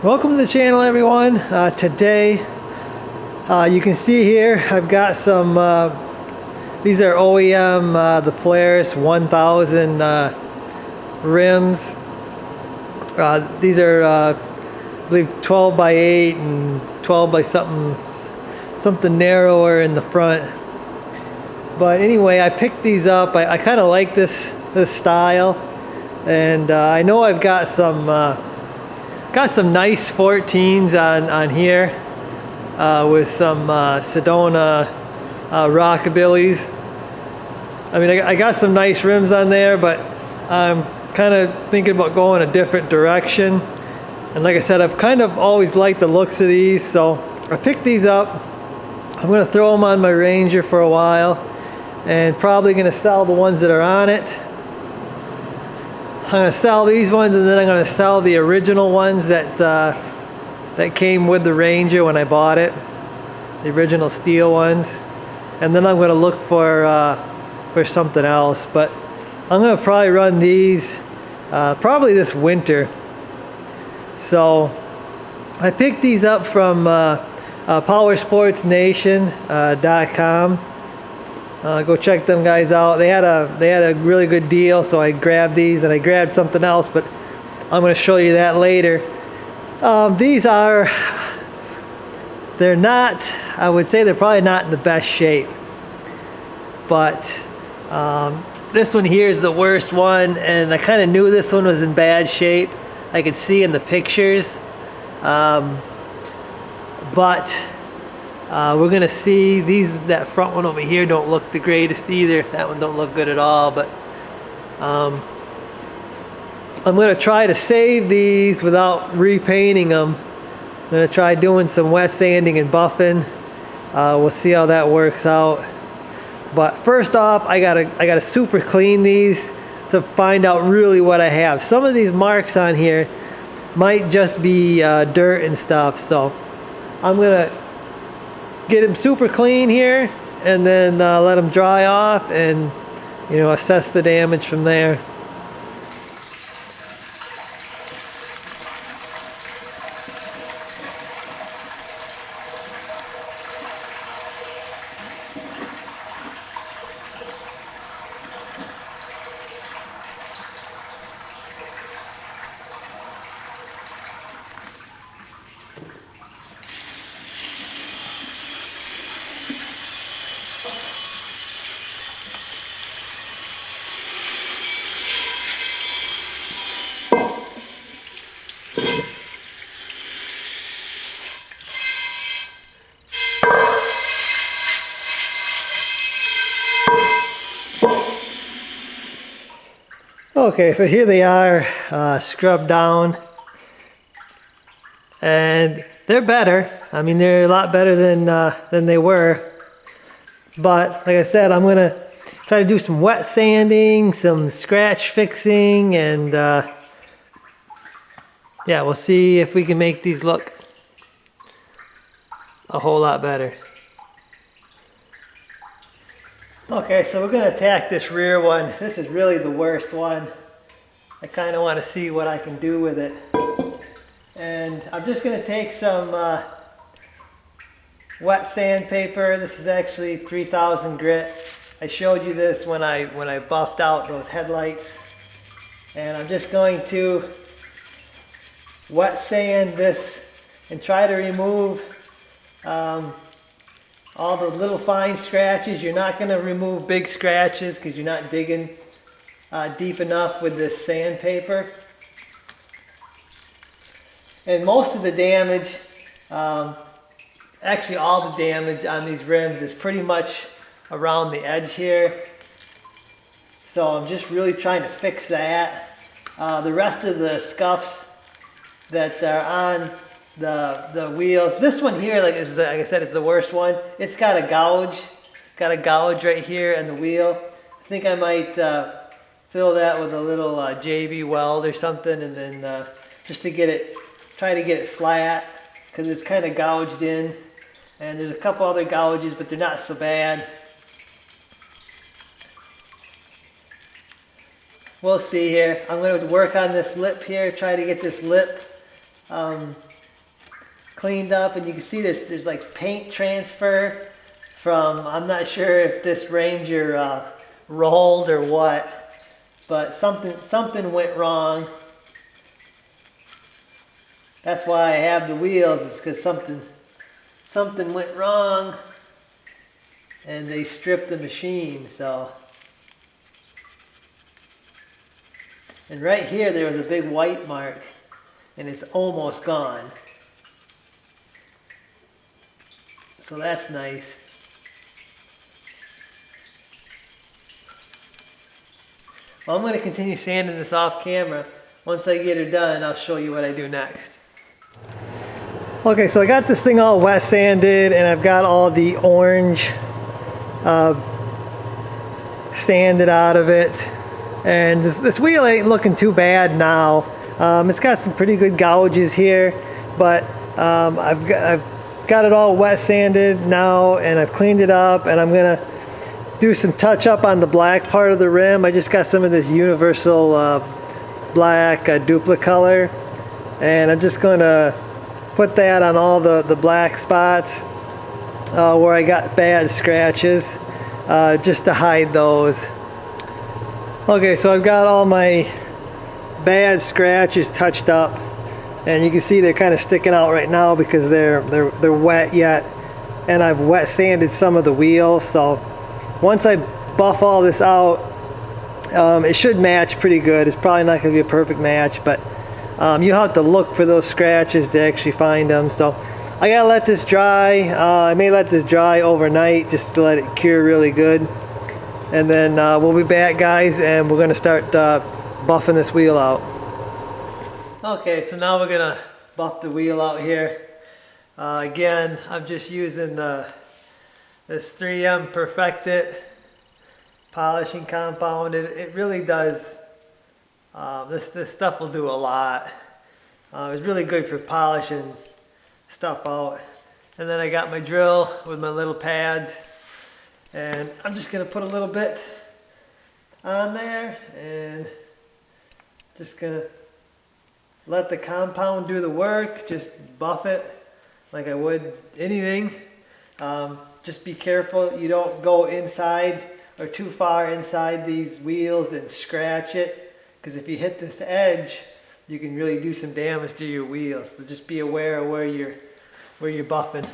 Welcome to the channel, everyone. Today you can see here I've got some these are OEM the Polaris 1000 rims. These are I believe 12 by 8 and 12 by something narrower in the front. But anyway, I picked these up. I kind of like this style, and I know I've got some nice 14s on here with some Sedona Rockabillys. I mean, I got some nice rims on there, but I'm kind of thinking about going a different direction. And like I said, I've kind of always liked the looks of these, so I picked these up. I'm going to throw them on my Ranger for a while, and probably going to sell the ones that are on it. I'm going to sell these ones, and then I'm going to sell the original ones that came with the Ranger when I bought it, the original steel ones. And then I'm going to look for something else. But I'm going to probably run these probably this winter. So I picked these up from PowersportsNation.com. Go check them guys out. They had a really good deal, so I grabbed these, and I grabbed something else, but I'm going to show you that later. They're not, I would say they're probably not in the best shape, but this one here is the worst one, and I kind of knew this one was in bad shape. I could see in the pictures, but we're gonna see that front one over here don't look the greatest either. That one don't look good at all, but I'm gonna try to save these without repainting them. I'm gonna try doing some wet sanding and buffing. We'll see how that works out. But first off, I gotta super clean these to find out really what I have. Some of these marks on here might just be dirt and stuff, so I'm gonna get them super clean here, and then let them dry off, and assess the damage from there. Okay, so here they are, scrubbed down, and they're better. I mean, they're a lot better than they were. But like I said, I'm gonna try to do some wet sanding, some scratch fixing, and yeah, we'll see if we can make these look a whole lot better. Okay, so we're going to attack this rear one. This is really the worst one. I kind of want to see what I can do with it. And I'm just going to take some wet sandpaper. This is actually 3000 grit. I showed you this when I buffed out those headlights. And I'm just going to wet sand this and try to remove all the little fine scratches. You're not going to remove big scratches because you're not digging deep enough with this sandpaper. And most of the damage, actually all the damage on these rims is pretty much around the edge here. So I'm just really trying to fix that. The rest of the scuffs that are on the wheels. This one here, like I said, is the worst one. It's got a gouge. Got a gouge right here in the wheel. I think I might fill that with a little JB weld or something, and then just to get it, try to get it flat, because it's kind of gouged in. And there's a couple other gouges, but they're not so bad. We'll see here. I'm going to work on this lip here, try to get this lip cleaned up. And you can see there's like paint transfer from, I'm not sure if this Ranger rolled or what, but something went wrong. That's why I have the wheels, it's because something went wrong and they stripped the machine. So, and right here there was a big white mark and it's almost gone. So that's nice. Well, I'm going to continue sanding this off camera. Once I get her done, I'll show you what I do next. Okay, so I got this thing all wet sanded and I've got all the orange sanded out of it. And this wheel ain't looking too bad now. It's got some pretty good gouges here, but I've got it all wet sanded now and I've cleaned it up, and I'm gonna do some touch up on the black part of the rim. I just got some of this universal black Duplicolor, and I'm just gonna put that on all the black spots where I got bad scratches, just to hide those. Okay, so I've got all my bad scratches touched up, and you can see they're kind of sticking out right now because they're wet yet, and I've wet sanded some of the wheels. So once I buff all this out, it should match pretty good. It's probably not going to be a perfect match, but you have to look for those scratches to actually find them. So I gotta let this dry. I may let this dry overnight just to let it cure really good, and then we'll be back, guys, and we're gonna start buffing this wheel out. Okay, so now we're gonna buff the wheel out here. Again, I'm just using this 3M Perfect-It polishing compound. It really does, this stuff will do a lot. It's really good for polishing stuff out. And then I got my drill with my little pads, and I'm just gonna put a little bit on there and just gonna let the compound do the work. Just buff it like I would anything. Just be careful you don't go inside or too far inside these wheels and scratch it, because if you hit this edge you can really do some damage to your wheels. So just be aware of where you're buffing.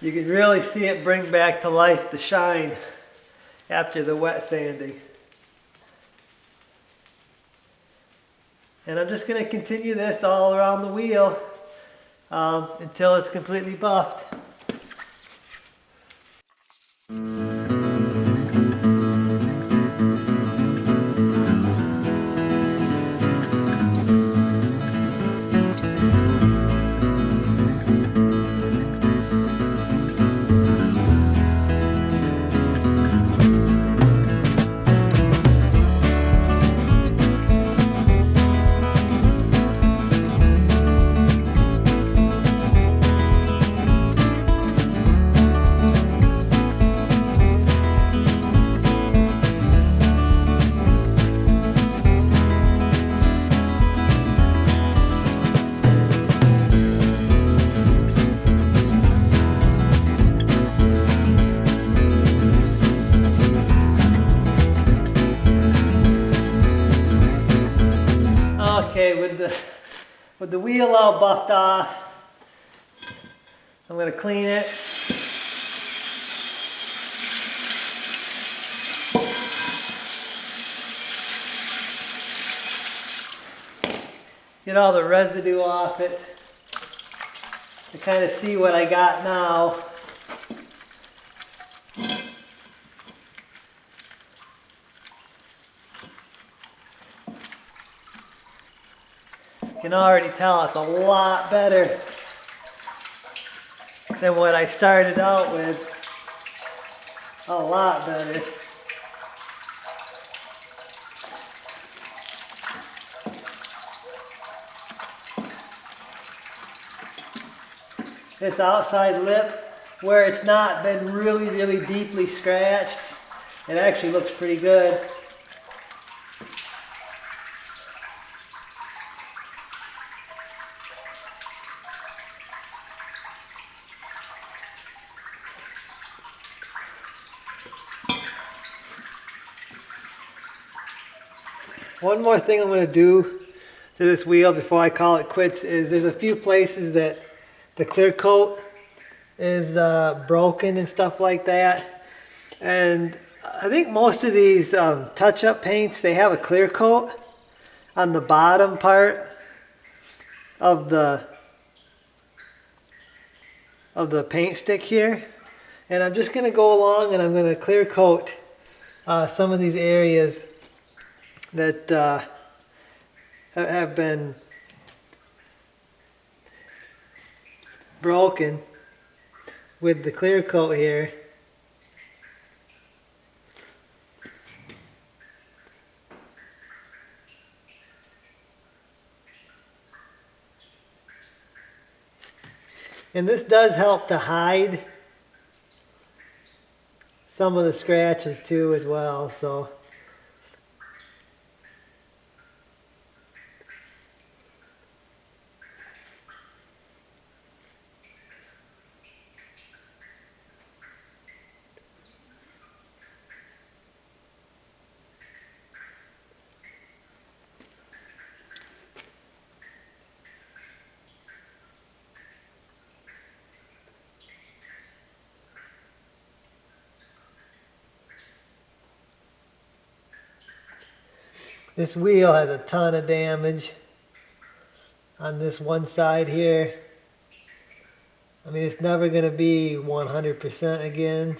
You can really see it bring back to life the shine after the wet sanding. And I'm just going to continue this all around the wheel until it's completely buffed. with the wheel all buffed off, I'm going to clean it. Get all the residue off it to kind of see what I got now. You can already tell it's a lot better than what I started out with. A lot better. This outside lip, where it's not been really deeply scratched, it actually looks pretty good. One more thing I'm going to do to this wheel before I call it quits is there's a few places that the clear coat is broken and stuff like that. And I think most of these touch-up paints, they have a clear coat on the bottom part of the paint stick here. And I'm just going to go along and I'm going to clear coat some of these areas that have been broken with the clear coat here. And this does help to hide some of the scratches too as well, so this wheel has a ton of damage on this one side here. I mean, it's never going to be 100% again.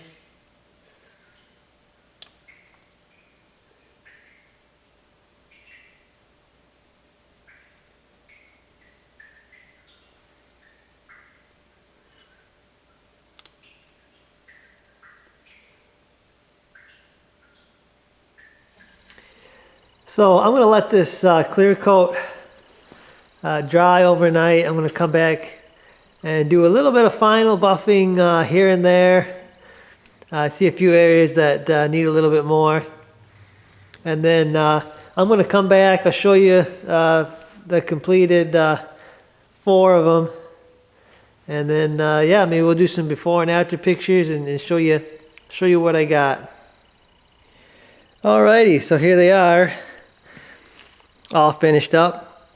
So I'm going to let this clear coat dry overnight. I'm going to come back and do a little bit of final buffing here and there. See a few areas that need a little bit more. And then I'm going to come back. I'll show you the completed 4 of them. And then yeah, maybe we'll do some before and after pictures and show you what I got. Alrighty, so here they are, all finished up.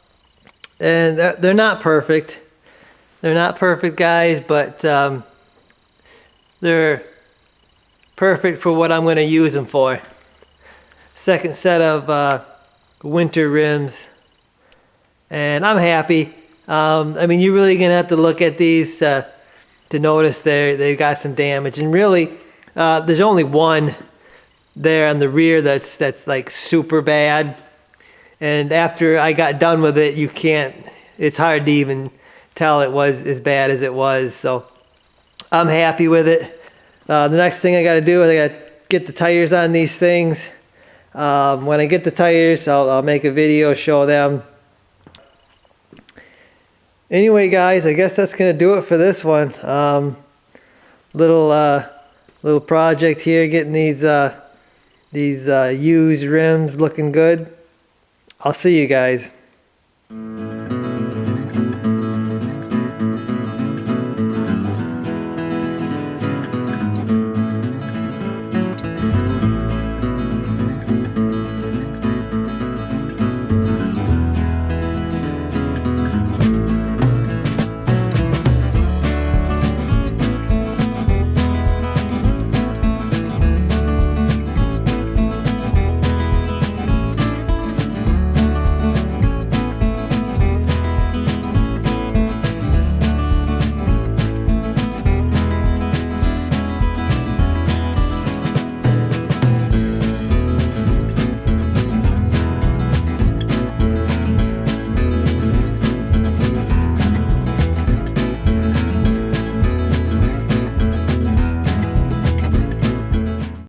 And they're not perfect. They're not perfect, guys, but they're perfect for what I'm going to use them for. Second set of winter rims, and I'm happy. I mean, you're really going to have to look at these to notice they've got some damage. And really, there's only one there on the rear that's like super bad. And after I got done with it, it's hard to even tell it was as bad as it was. So I'm happy with it. The next thing I got to do is I got to get the tires on these things. When I get the tires, I'll make a video, show them. Anyway, guys, I guess that's going to do it for this one. Little project here, getting these used rims looking good. I'll see you guys.